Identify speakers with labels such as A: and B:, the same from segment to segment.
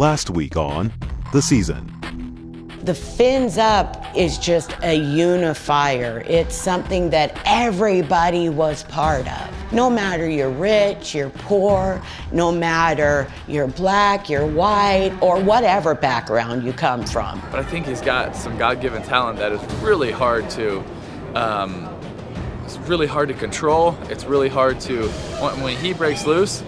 A: Last week on The Season.
B: The Fins Up is just a unifier. It's something that everybody was part of. No matter you're rich, you're poor, no matter you're black, you're white, or whatever background you come from.
C: But I think he's got some God-given talent that is really hard to control. It's really hard to, when he breaks loose,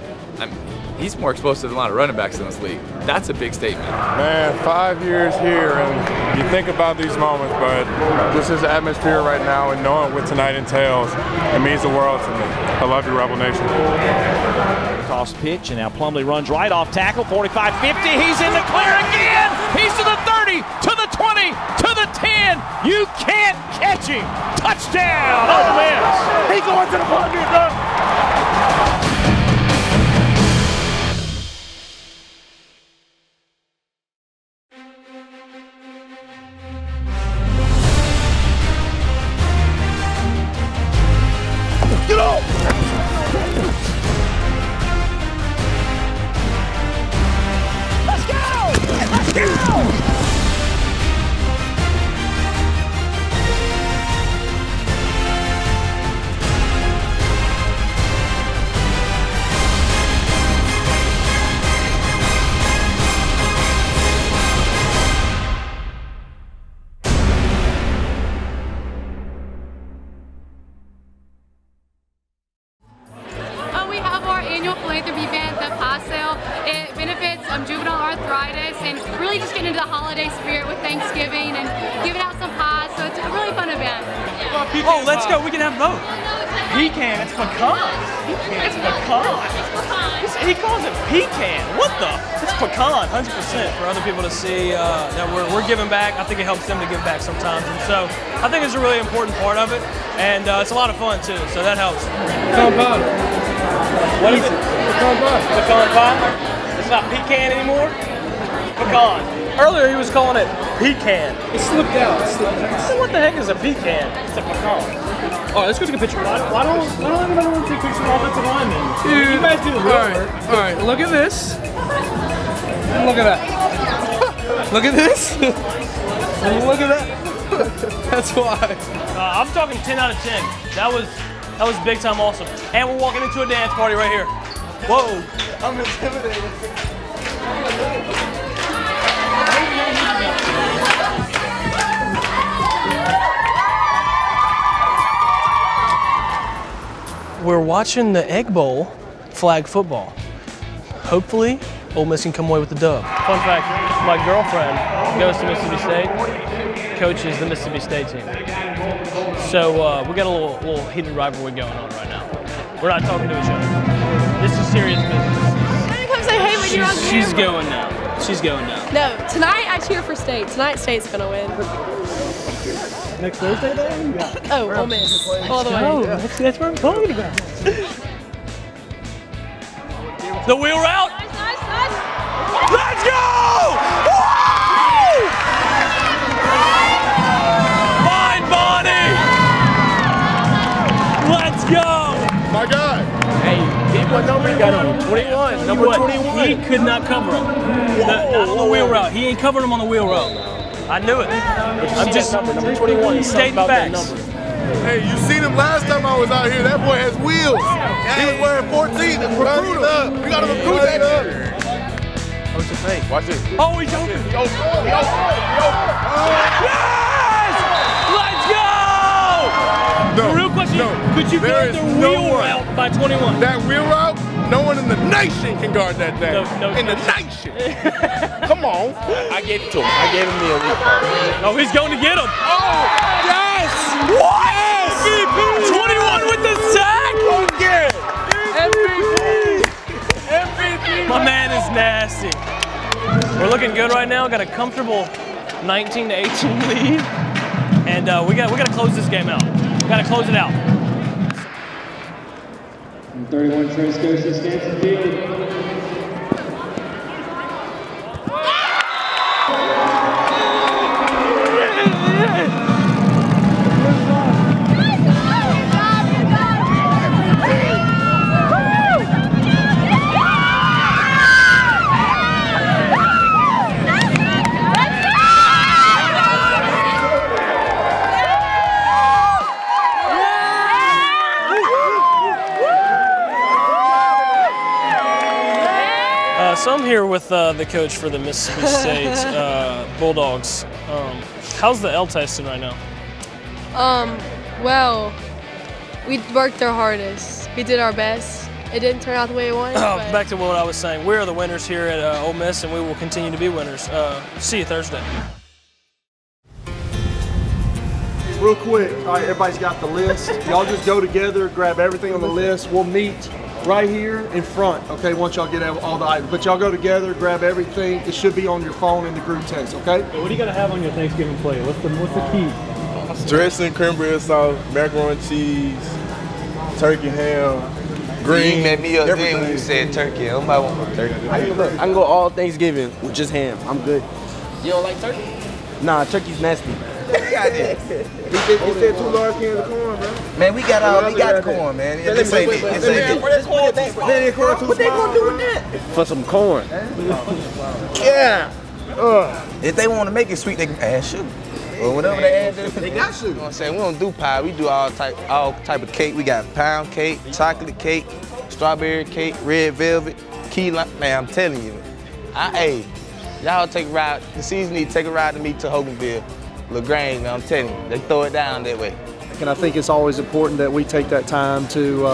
C: he's more explosive than a lot of running backs in this league. That's a big statement.
D: Man, 5 years here, and you think about these moments, but this is the atmosphere right now, and knowing what tonight entails, it means the world to me. I love you, Rebel Nation.
E: Toss pitch, and now Plumlee runs right off tackle, 45-50. He's in the clear again. He's to the 30, to the 20, to the 10. You can't catch him. Touchdown, Ole Miss.
D: He's going to the pocket, though.
F: Get off! Let's go! Let's go!
G: Annual philanthropy event, the pass sale. It benefits juvenile arthritis and really just getting into the holiday spirit with Thanksgiving and giving out some pies. So it's a really fun event.
E: Oh, let's go. We can have both. Pecan. It's pecan. It's pecan. He calls it pecan. What the? It's pecan. 100% for other people to see that we're giving back. I think it helps them to give back sometimes. And so I think it's a really important part of it. And it's a lot of fun too. So that helps.
D: Pecan pie.
E: What is it?
D: Pecan pie.
E: Pecan pie? It's not pecan anymore? Pecan. Earlier he was calling it pecan.
D: It slipped out.
E: So what the heck is a pecan? It's a pecan. All right, let's go take a picture. Why don't everybody want to take pictures of offensive linemen?
D: Dude,
E: you guys do the real work.
D: All right, look at this. Look at that. Look at this. Look at that. That's why.
E: I'm talking 10 out of 10. That was big time awesome. And we're walking into a dance party right here. Whoa.
D: I'm intimidated.
E: We're watching the Egg Bowl flag football. Hopefully, Ole Miss can come away with the dub. Fun fact, my girlfriend goes to Mississippi State, coaches the Mississippi State team. So we got a little heated rivalry going on right now. We're not talking to each other. This is serious business.
G: Can you come say hey when you're on camera?
E: She's going now. She's going now.
G: No, tonight I cheer for State. Tonight State's gonna win.
E: Next Thursday, then? Yeah.
G: Oh, Ole Miss. All the way.
E: Oh, that's what I'm talking about. The wheel route.
G: Nice.
E: Let's go! Woo! Fine, Bonnie! Let's go!
D: My God.
E: Hey, what number you got on? 21. Number 21. He could not cover him. Not on the wheel route. He ain't covering him on the wheel route. I knew it. I'm just number 21. Stating facts.
D: Hey, you seen him last time I was out here. That boy has wheels. He was wearing 14. Recruit him. You got to recruit that up.
E: What's the fake?
D: Watch this.
E: Oh, he's open.
D: He open.
E: Yes! Let's go!
D: No,
E: Real question.
D: no.
E: Could you guard the wheel route by 21?
D: That wheel route, no one in the nation can guard that thing.
E: No,
D: in the nation. Come on.
H: I gave it to him. I gave him the elite part.
E: Oh, he's going to get him.
D: Oh, yes!
E: What?
D: Yes! MVP!
E: 21 with the sack!
D: Again! MVP!
E: My man is nasty. We're looking good right now. Got a comfortable 19-18 lead, and we got to close this game out. We got to close it out.
I: 31 Trace goes to Stanford Field.
E: So I'm here with the coach for the Mississippi State Bulldogs. How's the L testing right now?
J: Well, we worked our hardest. We did our best. It didn't turn out the way it wanted.
E: Back to what I was saying. We're the winners here at Ole Miss, and we will continue to be winners. See you Thursday.
K: Real quick, all right, everybody's got the list. Y'all just go together, grab everything on the list. We'll meet right here in front, okay, once y'all get all the items. But y'all go together, grab everything. It should be on your phone in the group text, okay?
L: What do you got to have on your Thanksgiving plate? What's the key?
M: Dressing, cranberry sauce, macaroni and cheese, turkey, ham, green.
N: You met me up there when you said turkey. Nobody want turkey.
H: I can go all Thanksgiving with just ham. I'm good.
N: You don't like turkey?
H: Nah, turkey's nasty.
N: He said 2 large cans of corn, bro. Man, we got the corn, man. This ain't it.
H: What they gonna do with that? For some corn.
N: Yeah. If they want to make it sweet, they can add sugar. Or whatever they add.
K: They got sugar.
N: You know what I'm saying? We don't do pie. We do all type of cake. We got pound cake, chocolate cake, strawberry cake, red velvet, key lime. Man, I'm telling you. Hey, y'all take a ride. The season need to take a ride to me to Hoganville. LaGrange, man, I'm telling you, they throw it down that way.
K: And I think it's always important that we take that time to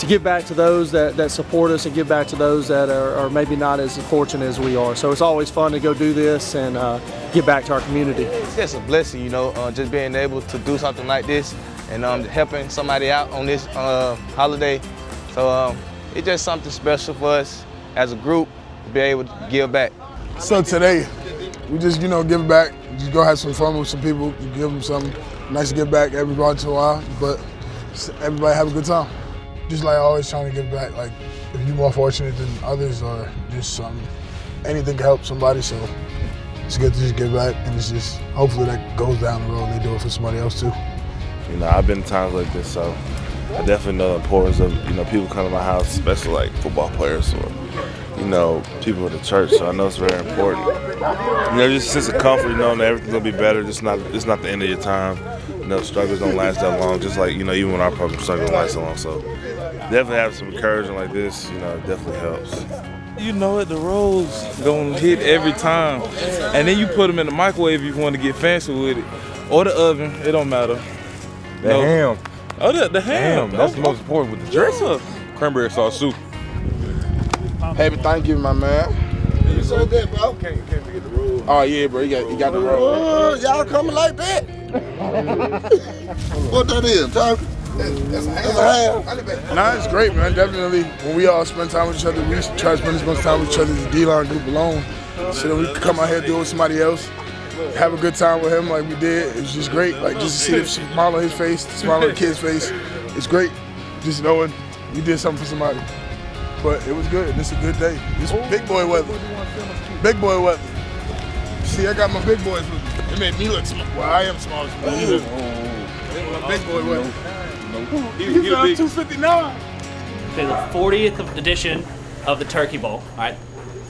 K: give back to those that support us and give back to those that are maybe not as fortunate as we are. So it's always fun to go do this and give back to our community.
N: It's just a blessing, you know, just being able to do something like this and helping somebody out on this holiday. So it's just something special for us as a group to be able to give back.
O: So today, we just, give back. Just go have some fun with some people. You give them something nice to give back every once in a while, but everybody have a good time. Just like always trying to give back, like if you're more fortunate than others or just something, anything can help somebody, so it's good to just give back, and it's just, hopefully that goes down the road and they do it for somebody else too.
M: I've been in times like this, so I definitely know the importance of, people coming to my house, especially like football players or, people at the church, so I know it's very important. Just a sense of comfort, knowing that everything's gonna be better. It's not the end of your time. Struggles don't last that long, just like, even when our program struggles don't last so long. So definitely having some encouragement like this, definitely helps.
P: You know it, the rolls gonna hit every time. And then you put them in the microwave if you want to get fancy with it. Or the oven, it don't matter.
M: The ham.
P: Oh, the ham.
M: That's the most important with the dressing. Cranberry sauce soup.
O: Happy Thanksgiving, my man.
K: You said that, bro.
O: Can't forget the rules. Oh yeah, bro, you got the rules.
K: Y'all coming like that? What that is, turkey? That's a ham.
O: Nah, it's great, man. Definitely, when we all spend time with each other, we try to spend as much time with each other as the D-line group alone. So that we could come out here and do it with somebody else, have a good time with him like we did. It was just great. Like, just to see the smile on his face, the smile on the kid's face. It's great, just knowing we did something for somebody. But it was good, and it's a good day. It's big boy weather. Big boy weather. See, I got my big boys with me. It made me look small. Well, I am small. Big boy weather.
L: You found 259.
Q: Okay, the 40th edition of the Turkey Bowl. All right,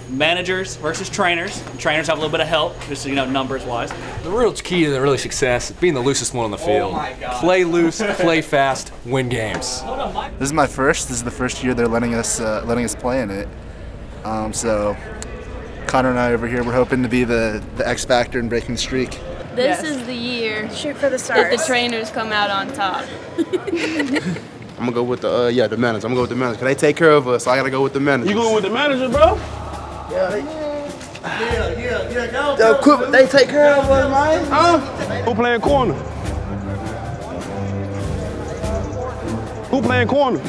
Q: managers versus trainers. Trainers have a little bit of help, just numbers-wise.
R: The real key to really success is being the loosest one on the field. Play loose, play fast, win games.
S: This is my first. This is the first year they're letting us play in it. So Connor and I over here, we're hoping to be the X factor in breaking the streak.
J: This is the year.
T: Shoot for the stars.
J: That the trainers come out on top.
H: I'm gonna go with the manager. I'm gonna go with the manager. Cause they take care of us, so I gotta go with the manager.
L: You going with the manager, bro?
H: Yeah. They take care of us, man.
L: Huh? Who playing corner? Who playing corner?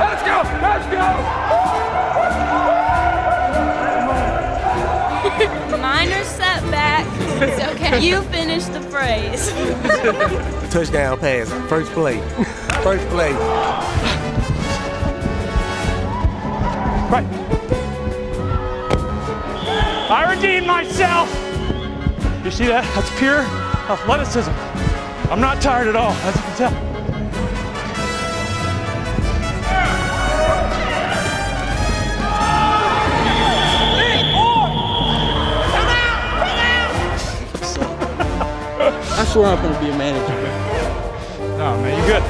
L: Let's go! Let's go!
J: Minor setback. It's okay. You finished the phrase.
H: Touchdown pass. First play. First play.
L: Right. I redeemed myself. You see that? That's pure athleticism. I'm not tired at all, as you can tell.
H: I swear I'm gonna be a manager.
L: No, man, you good.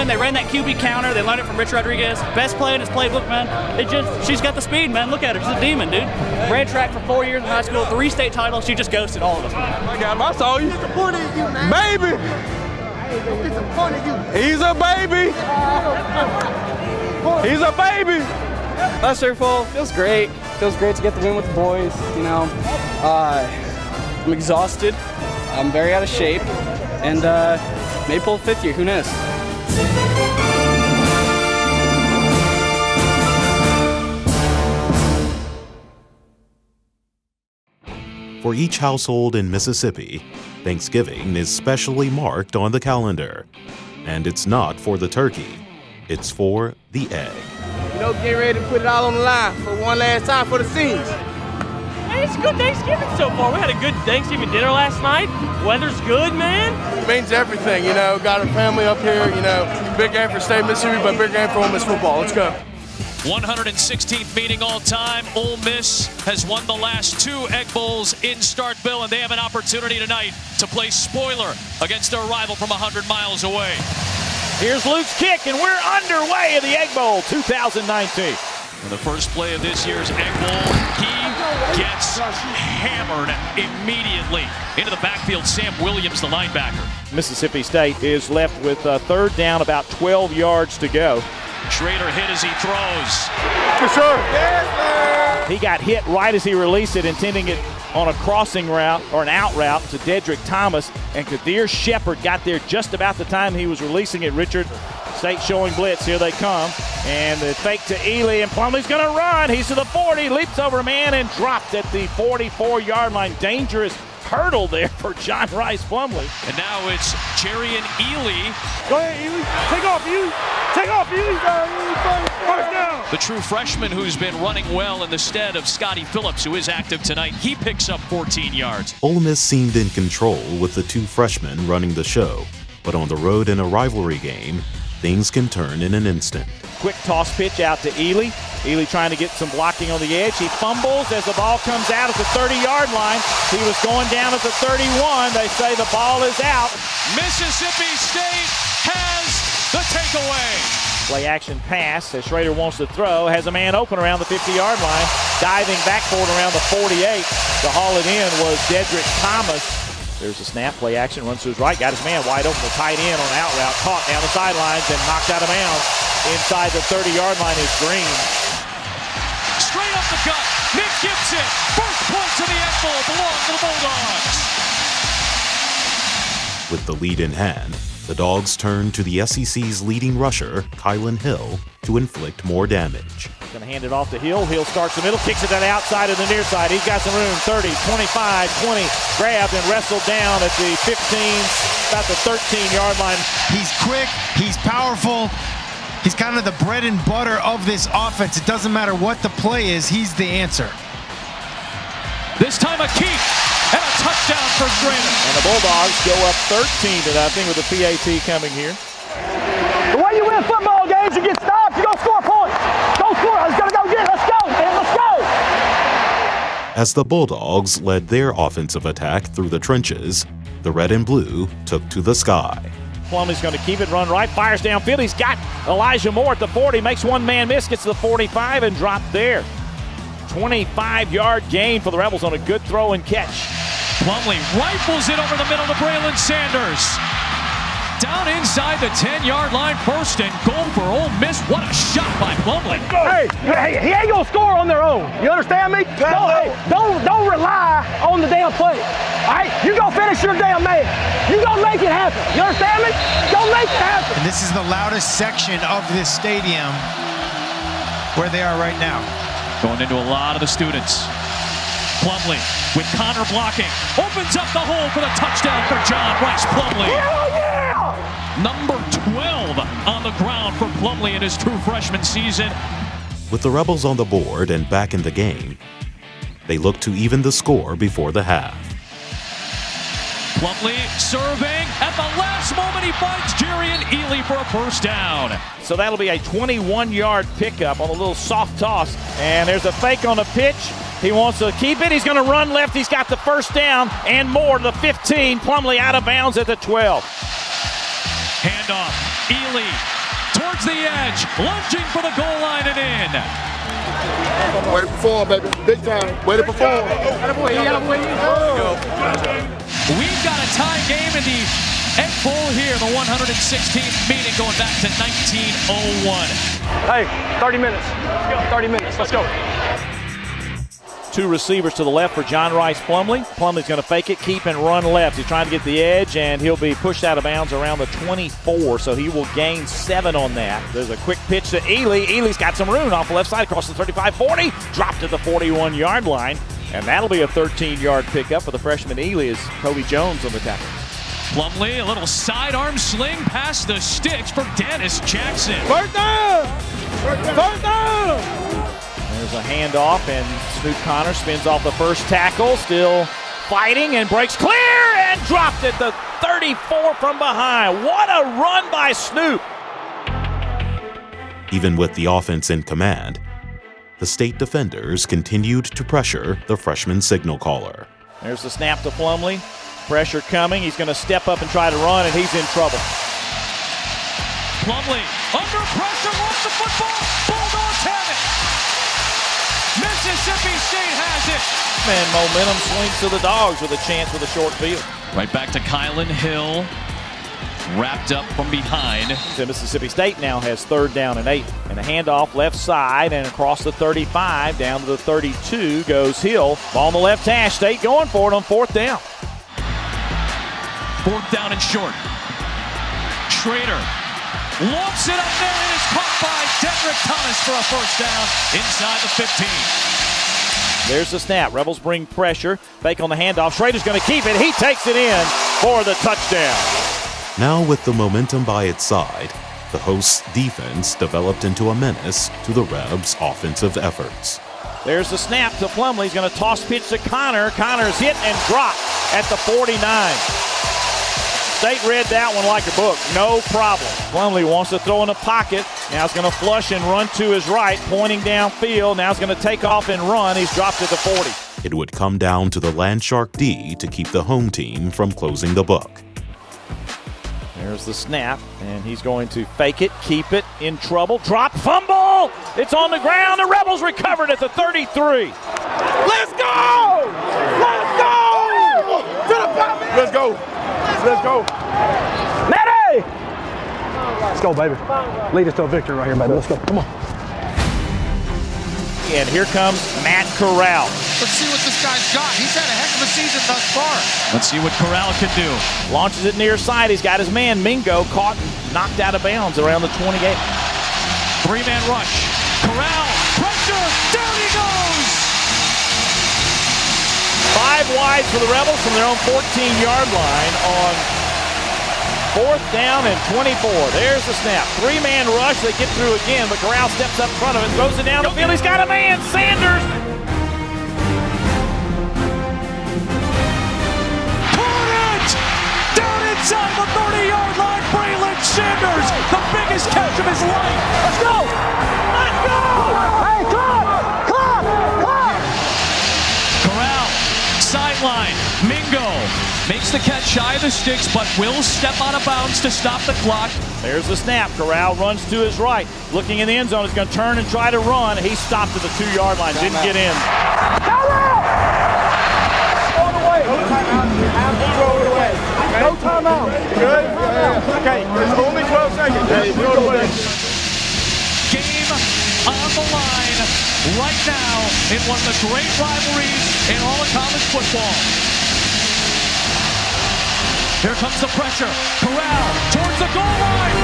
Q: They ran that QB counter. They learned it from Rich Rodriguez. Best play in his playbook, man. She's got the speed, man. Look at her. She's a demon, dude. Ran track for 4 years in high school, 3 state titles. She just ghosted all of us.
L: My God, I saw you.
F: Disappointed in you, man.
L: Baby.
F: I'm disappointed in you.
L: He's a baby. He's a baby.
T: Last year, feels great. Feels great to get the win with the boys. You know, I'm exhausted. I'm very out of shape, and maybe pull 5th year. Who knows?
A: For each household in Mississippi, Thanksgiving is specially marked on the calendar. And it's not for the turkey, it's for the egg.
N: You know, get ready to put it all on the line for one last time for the seniors.
E: Hey, it's a good Thanksgiving so far. We had a good Thanksgiving dinner last night. Weather's good, man.
K: It means everything, you know. Got a family up here, you know. Big game for State Mississippi, but big game for Ole Miss football. Let's go.
U: 116th meeting all time. Ole Miss has won the last 2 Egg Bowls in Starkville, and they have an opportunity tonight to play spoiler against their rival from 100 miles away.
L: Here's Luke's kick, and we're underway in the Egg Bowl 2019.
U: In the first play of this year's Egg Bowl, he gets hammered immediately. Into the backfield, Sam Williams, the linebacker.
L: Mississippi State is left with 3rd down, about 12 yards to go.
U: Schrader hit as he throws.
L: For sure. Yes, he got hit right as he released it, intending it on a crossing route or an out route to Dedrick Thomas, and Kadir Shepard got there just about the time he was releasing it. Richard, State showing blitz. Here they come. And the fake to Ely, and Plumlee's going to run. He's to the 40, leaps over a man, and dropped at the 44-yard line. Dangerous hurdle there for John Rice Plumlee.
U: And now it's Jerry and Ely.
L: Go ahead, Ely. Take off, Ely. Take off, Ely. First down.
U: The true freshman who's been running well in the stead of Scotty Phillips, who is active tonight. He picks up 14 yards.
A: Ole Miss seemed in control with the 2 freshmen running the show. But on the road in a rivalry game, things can turn in an instant.
L: Quick toss pitch out to Ely. Ely trying to get some blocking on the edge. He fumbles as the ball comes out at the 30-yard line. He was going down at the 31. They say the ball is out.
U: Mississippi State has the takeaway.
L: Play action pass as Schrader wants to throw. Has a man open around the 50-yard line. Diving back for it around the 48. To haul it in was Dedrick Thomas. There's a snap, play action, runs to his right, got his man wide open, the tight end on an out route, caught down the sidelines and knocked out of bounds. Inside the 30-yard line is Green.
U: Straight up the gut, Nick Gibson, first point to the Egg Bowl, belongs to the Bulldogs.
A: With the lead in hand, the Dogs turn to the SEC's leading rusher, Kylan Hill, to inflict more damage.
L: Going to hand it off to Hill. Hill starts the middle, kicks it to the outside of the near side. He's got some room. 30, 25, 20. Grabbed and wrestled down at the 15, about the 13-yard line.
V: He's quick. He's powerful. He's kind of the bread and butter of this offense. It doesn't matter what the play is. He's the answer.
U: This time a kick and a touchdown for Schrader.
L: And the Bulldogs go up 13-0 with the PAT coming here.
F: The way you win football games, you get stopped, you're going to score points. Go score. Let's go get it. Let's go, man. Let's go.
A: As the Bulldogs led their offensive attack through the trenches, the red and blue took to the sky.
L: Plumlee's going to keep it, run right, fires downfield. He's got Elijah Moore at the 40, makes one man miss, gets to the 45 and dropped there. 25-yard gain for the Rebels on a good throw and catch.
U: Plumlee rifles it over the middle to Braylon Sanders. Down inside the 10-yard line, first and goal for Ole Miss. What a shot by Plumlee.
F: Hey, he ain't gonna score on their own. You understand me? Don't rely on the damn play. All right, you go finish your damn man. You gonna make it happen. You understand me? Go make it happen.
V: And this is the loudest section of this stadium where they are right now.
U: Going into a lot of the students. Plumlee with Connor blocking. Opens up the hole for the touchdown for John Rice Plumlee.
F: Hell yeah!
U: Number 12 on the ground for Plumlee in his true freshman season.
A: With the Rebels on the board and back in the game, they look to even the score before the half.
U: Plumlee serving. At the last moment, he finds Jerry and Ely for a first down.
L: So that'll be a 21-yard pickup on a little soft toss. And there's a fake on the pitch. He wants to keep it. He's going to run left. He's got the first down and more to the 15. Plumlee out of bounds at the 12.
U: Handoff. Ely towards the edge, lunging for the goal line and in.
O: Way to perform, baby. Big time. Way to perform.
U: We've got a tie game in the Egg Bowl here, the 116th meeting going back to 1901.
F: Hey, 30 minutes. 30 minutes. Let's go.
L: Two receivers to the left for John Rice Plumlee. Plumlee's going to fake it, keep, and run left. He's trying to get the edge, and he'll be pushed out of bounds around the 24, so he will gain 7 on that. There's a quick pitch to Ely. Ely's got some room off the left side across the 35-40, dropped at the 41-yard line, and that'll be a 13-yard pickup for the freshman Ely as Kobe Jones on the tackle.
U: Plumlee, a little sidearm sling past the sticks for Dennis Jackson.
O: First down! First down!
L: There's a handoff, and Snoop Connor spins off the first tackle, still fighting, and breaks clear and dropped at the 34 from behind. What a run by Snoop!
A: Even with the offense in command, the state defenders continued to pressure the freshman signal caller.
L: There's the snap to Plumlee. Pressure coming. He's going to step up and try to run, and he's in trouble.
U: Plumlee under pressure, wants the football. Bulldogs have it. Mississippi State has it.
L: And momentum swings to the Dogs with a chance with a short field.
U: Right back to Kylan Hill. Wrapped up from behind.
L: So Mississippi State now has 3rd down and 8. And a handoff left side and across the 35 down to the 32 goes Hill. Ball on the left hash. State going for it on 4th down.
U: 4th down and short. Schrader lofts it up there and is caught by Dedrick Thomas for a first down inside the 15.
L: There's the snap. Rebels bring pressure. Fake on the handoff. Schrader's going to keep it. He takes it in for the touchdown.
A: Now with the momentum by its side, the hosts' defense developed into a menace to the Rebs' offensive efforts.
L: There's the snap to Plumlee. He's going to toss pitch to Connor. Connor's hit and dropped at the 49. State read that one like a book. No problem. Plumlee wants to throw in the pocket. Now he's going to flush and run to his right, pointing downfield. Now he's going to take off and run. He's dropped at the 40.
A: It would come down to the Landshark D to keep the home team from closing the book.
L: There's the snap, and he's going to fake it, keep it, in trouble, drop, fumble! It's on the ground. The Rebels recovered at the 33.
O: Let's go! Let's go! Let's go! Let's go!
F: Maddie! Let's go, baby. Lead us to a victory right here, baby. Let's go. Come on.
L: And here comes Matt Corral.
B: Let's see what this guy's got. He's had a heck of a season thus far.
U: Let's see what Corral can do.
L: Launches it near side. He's got his man, Mingo, caught and knocked out of bounds around the 28.
U: 3-man rush. Corral, pressure, down he goes!
L: 5 wide for the Rebels from their own 14-yard line on 4th down and 24. There's the snap. 3-man rush. They get through again, but Corral steps up in front of it, throws it down the field. He's got a man, Sanders.
U: Caught it! Down inside the 30-yard line, Braylon Sanders, the biggest catch of his life.
F: Let's go! Let's go! Hey, clock! Clock! Clock!
U: Corral, sideline, Mingo. Makes the catch shy of the sticks, but will step out of bounds to stop the clock.
L: There's the snap. Corral runs to his right. Looking in the end zone. He's going to turn and try to run. He stopped at the 2-yard line. Didn't get in.
F: All the way. No timeout. No timeout.
O: Good? Yeah. Okay, it's only 12 seconds. Hey, go away.
U: Game on the line right now in one of the great rivalries in all of college football. Here comes the pressure. Corral towards the goal line.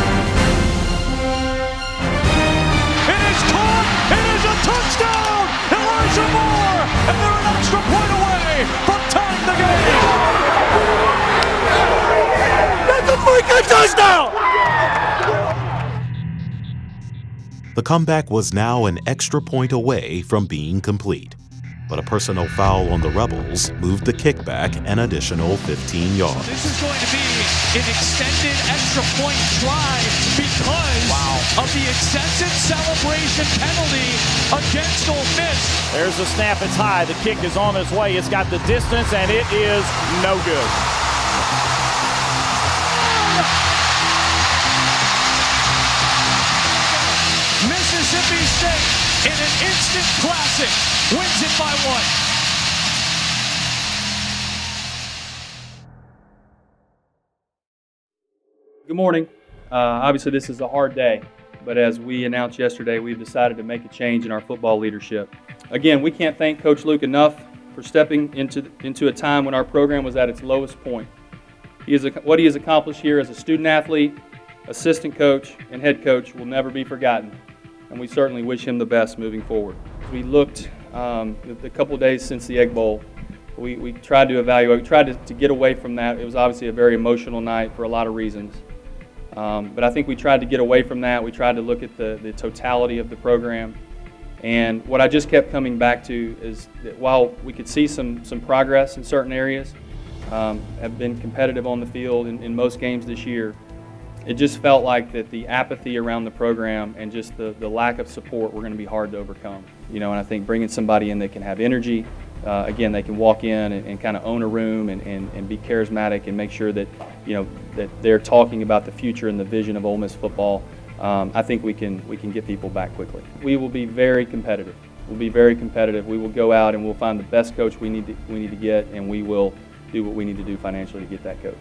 U: It is caught. It is a touchdown. Elijah Moore. And they're an extra point away from tying the game. That's a freaking touchdown.
A: The The comeback was now an extra point away from being complete, but a personal foul on the Rebels moved the kickback an additional 15 yards.
U: This is going to be an extended extra point try because of the excessive celebration penalty against Ole Miss.
L: There's the snap, it's high, the kick is on its way, it's got the distance, and it is no good.
U: Mississippi State, in an instant classic, wins it by 1.
C: Good morning. Obviously this is a hard day, but as we announced yesterday, we've decided to make a change in our football leadership. Again, we can't thank Coach Luke enough for stepping into a time when our program was at its lowest point. What he has accomplished here as a student athlete, assistant coach, and head coach will never be forgotten, and we certainly wish him the best moving forward. We looked the couple of days since the Egg Bowl. We tried to evaluate, we tried to get away from that. It was obviously a very emotional night for a lot of reasons. But I think we tried to get away from that. We tried to look at the totality of the program. And what I just kept coming back to is that while we could see some progress in certain areas, have been competitive on the field in most games this year, it just felt like that the apathy around the program and just the lack of support were going to be hard to overcome. And I think bringing somebody in that can have energy, again, they can walk in and kind of own a room and be charismatic and make sure that, that they're talking about the future and the vision of Ole Miss football. I think we can get people back quickly. We will be very competitive. We'll be very competitive. We will go out and we'll find the best coach we need to get, and we will do what we need to do financially to get that coach.